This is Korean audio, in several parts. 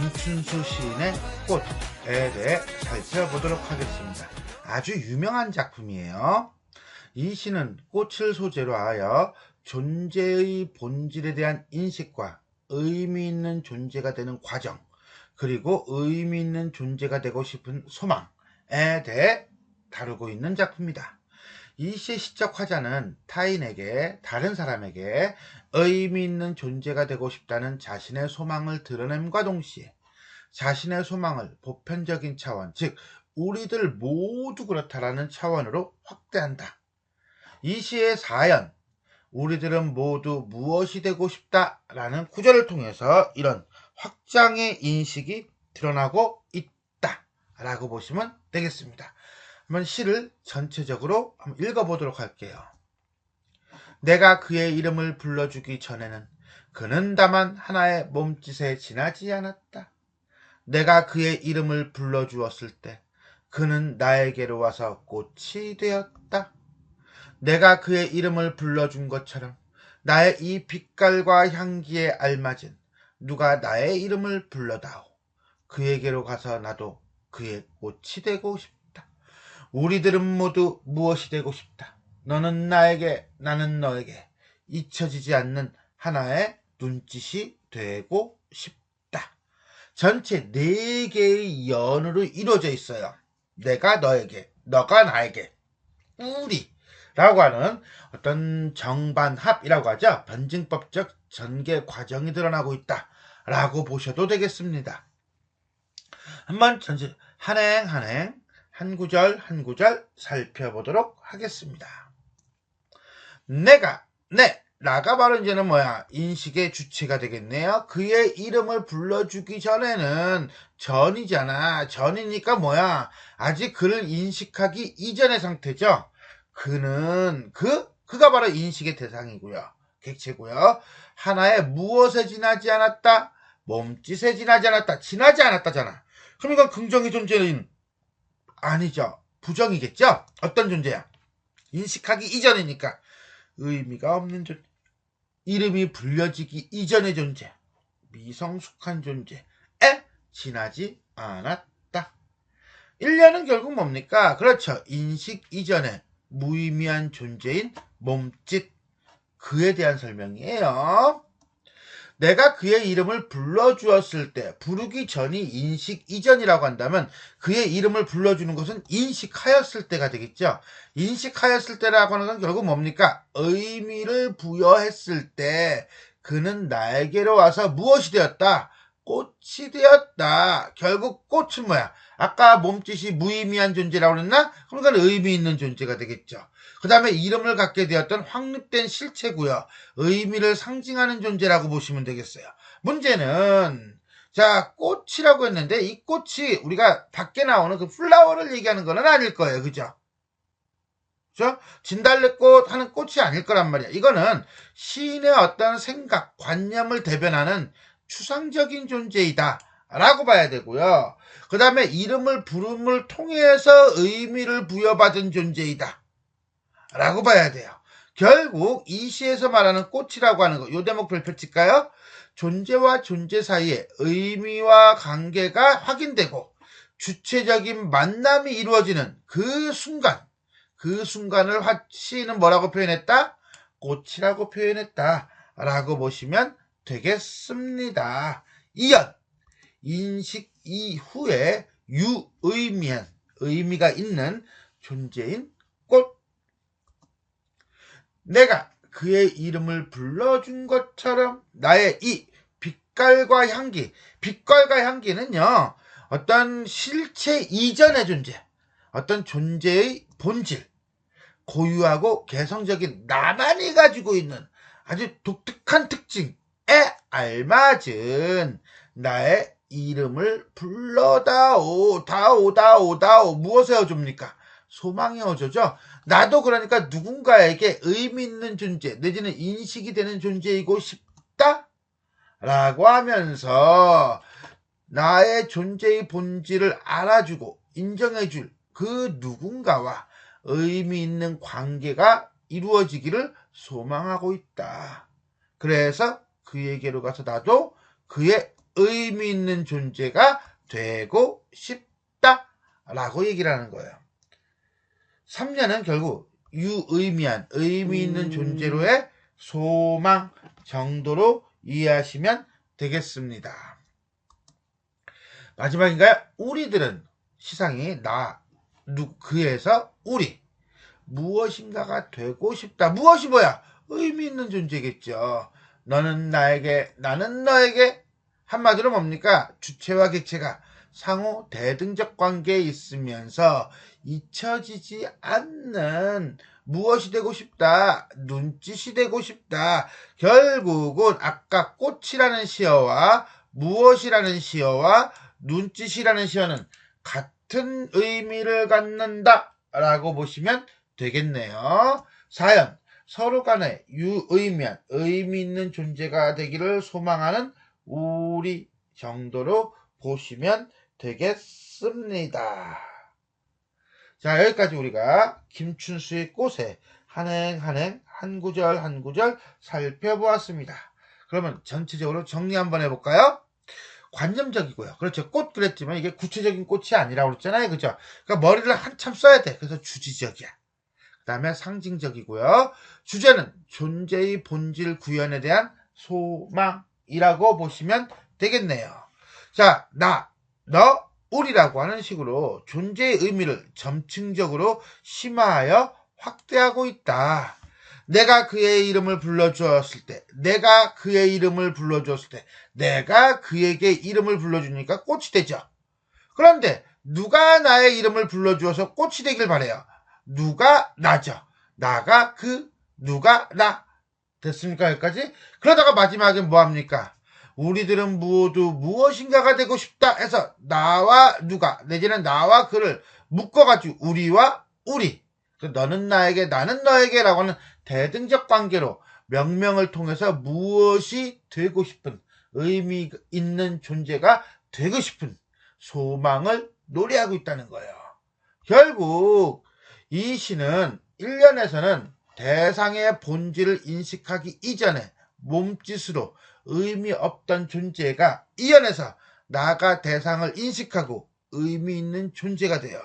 김춘수 시인의 꽃에 대해 살펴보도록 하겠습니다. 아주 유명한 작품이에요. 이 시는 꽃을 소재로 하여 존재의 본질에 대한 인식과 의미 있는 존재가 되는 과정, 그리고 의미 있는 존재가 되고 싶은 소망에 대해 다루고 있는 작품이다. 이 시의 시적 화자는 타인에게, 다른 사람에게 의미 있는 존재가 되고 싶다는 자신의 소망을 드러냄과 동시에 자신의 소망을 보편적인 차원, 즉 우리들 모두 그렇다라는 차원으로 확대한다. 이 시의 사연, 우리들은 모두 무엇이 되고 싶다라는 구절을 통해서 이런 확장의 인식이 드러나고 있다라고 보시면 되겠습니다. 한번 시를 전체적으로 한번 읽어보도록 할게요. 내가 그의 이름을 불러주기 전에는 그는 다만 하나의 몸짓에 지나지 않았다. 내가 그의 이름을 불러주었을 때 그는 나에게로 와서 꽃이 되었다. 내가 그의 이름을 불러준 것처럼 나의 이 빛깔과 향기에 알맞은 누가 나의 이름을 불러다오. 그에게로 가서 나도 그의 꽃이 되고 싶다. 우리들은 모두 무엇이 되고 싶다. 너는 나에게, 나는 너에게 잊혀지지 않는 하나의 눈짓이 되고 싶다. 전체 4개의 연으로 이루어져 있어요. 내가 너에게, 너가 나에게, 우리라고 하는 어떤 정반합이라고 하죠. 변증법적 전개 과정이 드러나고 있다라고 보셔도 되겠습니다. 한번 전체 한행 한 구절 한 구절 살펴보도록 하겠습니다. 나가 바로 이제는 뭐야? 인식의 주체가 되겠네요. 그의 이름을 불러주기 전에는 전이잖아. 전이니까 뭐야? 아직 그를 인식하기 이전의 상태죠. 그가 바로 인식의 대상이고요. 객체고요. 하나의 무엇에 지나지 않았다? 몸짓에 지나지 않았다. 지나지 않았다잖아. 그럼 이건 긍정의 존재는 아니죠. 부정이겠죠? 어떤 존재야? 인식하기 이전이니까 의미가 없는 존재. 이름이 불려지기 이전의 존재. 미성숙한 존재에 지나지 않았다. 1년은 결국 뭡니까? 그렇죠. 인식 이전의 무의미한 존재인 몸짓. 그에 대한 설명이에요. 내가 그의 이름을 불러주었을 때, 부르기 전이 인식 이전이라고 한다면 그의 이름을 불러주는 것은 인식하였을 때가 되겠죠. 인식하였을 때라고 하는 건 결국 뭡니까? 의미를 부여했을 때 그는 나에게로 와서 무엇이 되었다? 꽃이 되었다. 결국 꽃은 뭐야? 아까 몸짓이 무의미한 존재라고 했나? 그러니까 의미 있는 존재가 되겠죠. 그 다음에 이름을 갖게 되었던 확립된 실체고요. 의미를 상징하는 존재라고 보시면 되겠어요. 문제는 자, 꽃이라고 했는데 이 꽃이 우리가 밖에 나오는 그 플라워를 얘기하는 건 아닐 거예요. 그죠? 그죠? 진달래꽃 하는 꽃이 아닐 거란 말이야. 이거는 시인의 어떤 생각, 관념을 대변하는 추상적인 존재이다 라고 봐야 되고요. 그 다음에 이름을 부름을 통해서 의미를 부여받은 존재이다 라고 봐야 돼요. 결국 이 시에서 말하는 꽃이라고 하는 거, 요 대목 별표 칠까요? 존재와 존재 사이에 의미와 관계가 확인되고 주체적인 만남이 이루어지는 그 순간을 시인은 뭐라고 표현했다? 꽃이라고 표현했다 라고 보시면 되겠습니다. 이연, 인식 이후에 유의미한, 의미가 있는 존재인 꽃. 내가 그의 이름을 불러준 것처럼 나의 이 빛깔과 향기, 빛깔과 향기는요, 어떤 실체 이전의 존재, 어떤 존재의 본질, 고유하고 개성적인 나만이 가지고 있는 아주 독특한 특징에 알맞은 나의 이름을 불러다오. 다오 무엇에 어줍니까? 소망에 어조죠. 나도 그러니까 누군가에게 의미 있는 존재 내지는 인식이 되는 존재이고 싶다 라고 하면서 나의 존재의 본질을 알아주고 인정해줄 그 누군가와 의미 있는 관계가 이루어지기를 소망하고 있다. 그래서 그에게로 가서 나도 그의 의미 있는 존재가 되고 싶다라고 얘기를 하는 거예요. 3년은 결국 유의미한 의미 있는 존재로의 소망 정도로 이해하시면 되겠습니다. 마지막인가요? 우리들은 시상이 그에서 우리 무엇인가가 되고 싶다. 무엇이 뭐야? 의미 있는 존재겠죠. 너는 나에게, 나는 너에게. 한마디로 뭡니까? 주체와 객체가 상호 대등적 관계에 있으면서 잊혀지지 않는 무엇이 되고 싶다. 눈짓이 되고 싶다. 결국은 아까 꽃이라는 시어와 무엇이라는 시어와 눈짓이라는 시어는 같은 의미를 갖는다 라고 보시면 되겠네요. 사연, 서로 간에 유의미한 의미 있는 존재가 되기를 소망하는 우리 정도로 보시면 되겠습니다. 자, 여기까지 우리가 김춘수의 꽃에 한행 한 구절 한 구절 살펴보았습니다. 그러면 전체적으로 정리 한번 해볼까요? 관념적이고요. 그렇죠. 꽃 그랬지만 이게 구체적인 꽃이 아니라고 그랬잖아요. 그죠? 그러니까 머리를 한참 써야 돼. 그래서 주지적이야. 그 다음에 상징적이고요. 주제는 존재의 본질 구현에 대한 소망이라고 보시면 되겠네요. 자, 나, 너, 우리라고 하는 식으로 존재의 의미를 점층적으로 심화하여 확대하고 있다. 내가 그의 이름을 불러주었을 때, 내가 그의 이름을 불러주었을 때, 내가 그에게 이름을 불러주니까 꽃이 되죠. 그런데 누가 나의 이름을 불러주어서 꽃이 되길 바래요. 누가 나죠. 나가 그, 누가 나. 됐습니까? 여기까지? 그러다가 마지막에 뭐합니까? 우리들은 모두 무엇인가가 되고 싶다 해서 나와 누가, 내지는 나와 그를 묶어가지고 우리와 우리, 너는 나에게 나는 너에게 라고 하는 대등적 관계로 명명을 통해서 무엇이 되고 싶은 의미 있는 존재가 되고 싶은 소망을 노래하고 있다는 거예요. 결국 이 시는 1년에서는 대상의 본질을 인식하기 이전에 몸짓으로 의미 없던 존재가 2년에서 나가 대상을 인식하고 의미 있는 존재가 돼요.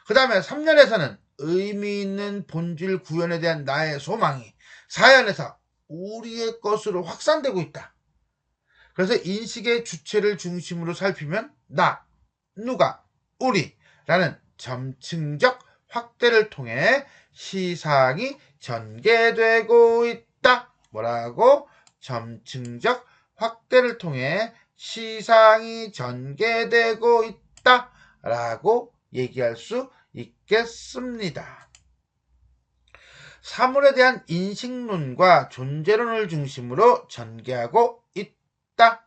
그 다음에 3년에서는 의미 있는 본질 구현에 대한 나의 소망이 4년에서 우리의 것으로 확산되고 있다. 그래서 인식의 주체를 중심으로 살피면 나, 누가, 우리라는 점층적 확대를 통해 시상이 전개되고 있다. 뭐라고? 점층적 확대를 통해 시상이 전개되고 있다. 라고 얘기할 수 있겠습니다. 사물에 대한 인식론과 존재론을 중심으로 전개하고 있다.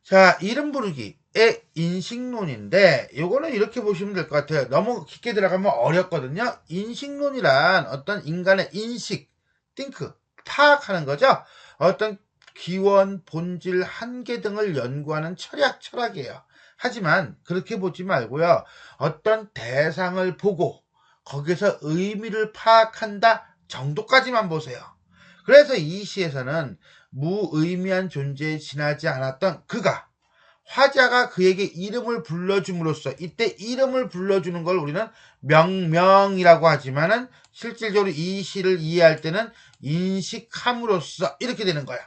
자, 이름 부르기의 인식론인데 요거는 이렇게 보시면 될 것 같아요. 너무 깊게 들어가면 어렵거든요. 인식론이란 어떤 인간의 인식, think, 파악하는 거죠. 어떤 기원, 본질, 한계 등을 연구하는 철학이에요. 하지만 그렇게 보지 말고요. 어떤 대상을 보고 거기서 의미를 파악한다 정도까지만 보세요. 그래서 이 시에서는 무의미한 존재에 지나지 않았던 그가 화자가 그에게 이름을 불러줌으로써 이때 이름을 불러주는 걸 우리는 명명이라고 하지만은 실질적으로 이 시를 이해할 때는 인식함으로써 이렇게 되는 거야.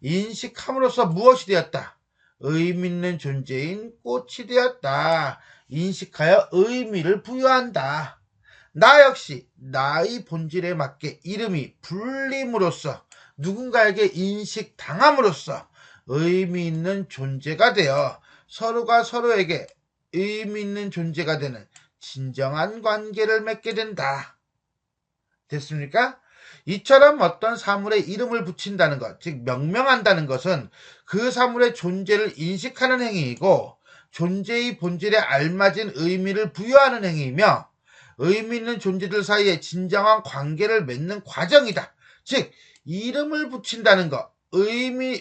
인식함으로써 무엇이 되었다? 의미 있는 존재인 꽃이 되었다. 인식하여 의미를 부여한다. 나 역시 나의 본질에 맞게 이름이 불림으로써 누군가에게 인식당함으로써 의미 있는 존재가 되어 서로가 서로에게 의미 있는 존재가 되는 진정한 관계를 맺게 된다. 됐습니까? 이처럼 어떤 사물에 이름을 붙인다는 것, 즉 명명한다는 것은 그 사물의 존재를 인식하는 행위이고 존재의 본질에 알맞은 의미를 부여하는 행위이며 의미 있는 존재들 사이에 진정한 관계를 맺는 과정이다. 즉 이름을 붙인다는 것,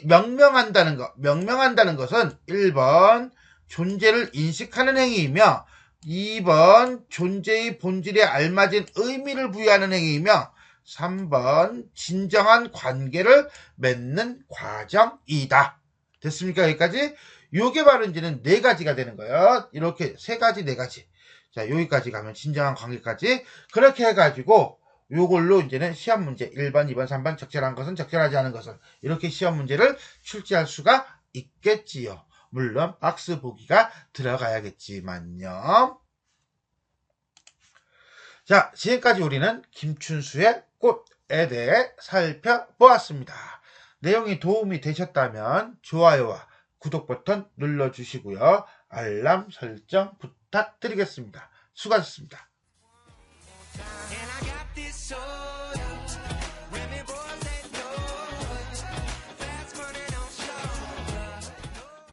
명명한다는 것, 명명한다는 것은 1번 존재를 인식하는 행위이며 2번 존재의 본질에 알맞은 의미를 부여하는 행위이며 3번 진정한 관계를 맺는 과정이다. 됐습니까? 여기까지? 요게 바로 이제는 4가지가 되는 거예요. 이렇게 3가지, 4가지. 자, 여기까지 가면 진정한 관계까지. 그렇게 해가지고 요걸로 이제는 시험 문제 1번, 2번, 3번 적절한 것은 적절하지 않은 것은 이렇게 시험 문제를 출제할 수가 있겠지요. 물론 박스 보기가 들어가야겠지만요. 자, 지금까지 우리는 김춘수의 꽃에 대해 살펴보았습니다. 내용이 도움이 되셨다면 좋아요와 구독 버튼 눌러주시고요. 알람 설정 부탁드리겠습니다. 수고하셨습니다.